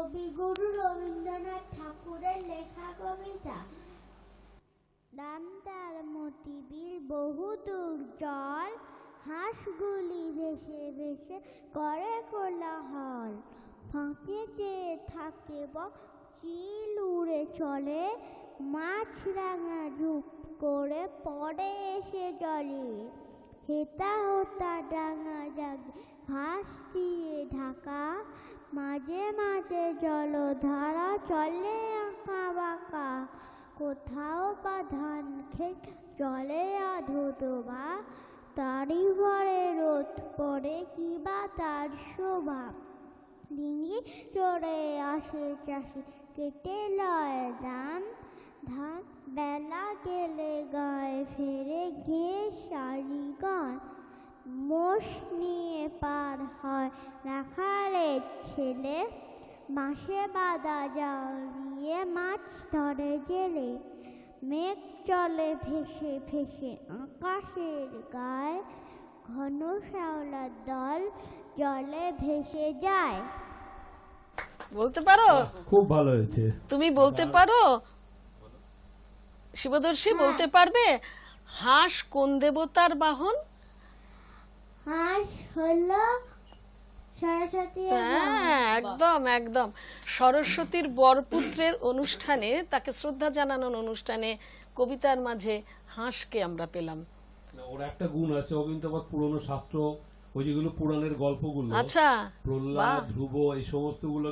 কবিগুরু রবীন্দ্রনাথ ঠাকুরের লেখা কবিতা। রামতার মতিবিল বহুদূর জল, হাঁসগুলি ভেসে ভেসে করে কোলাহল। ফাঁকে চেয়ে থাকে চিল উড়ে চলে, মাছ রাঙা রূপ করে পড়ে এসে জলে। হেতা হোতা ডাঙা জাগে ঘাস দিয়ে ঢাকা, মাঝে মাঝে জলধারা চলে আঁকা বাঁকা। কোথাও বা ধান ক্ষেত জলে আধো ডোবা, তারই ভরে রোদ পড়ে কিবা তার শোভা। ডিঙি চড়ে আসে চাষি কেটে লয় ধান, বেলা গেলে গায়ে ফেরে গেয়ে সারি গান। মোষ নিয়ে পার হয় রাখালের ছেলে, বাঁশে বাঁধা জাল দিয়ে মাছ ধরে জেলে। মেঘ চলে ভেসে ভেসে আকাশের গায়ে, ঘন শ্যাওলার দল জলে ভেসে যায়। বলতে পারো? খুব ভালো হয়েছে। তুমি বলতে পারো শিবদর্শী? বলতে পারবে হাঁস কোন দেবতার বাহন? হাঁস হলো সরস্বতী। হ্যাঁ, একদম একদম। সরস্বতীর বরপুত্রের অনুষ্ঠানে, তাকে শ্রদ্ধা জানানোর অনুষ্ঠানে কবিতার মাঝে হাঁসকে আমরা পেলাম। ওর একটা গুণ আছে, ও কিন্তু আবার পুরনো শাস্ত্র, ওই যেগুলো পুরাণের গল্পগুলো, আচ্ছা, প্রহ্লাদ, ধ্রুব, এই সমস্ত গুলো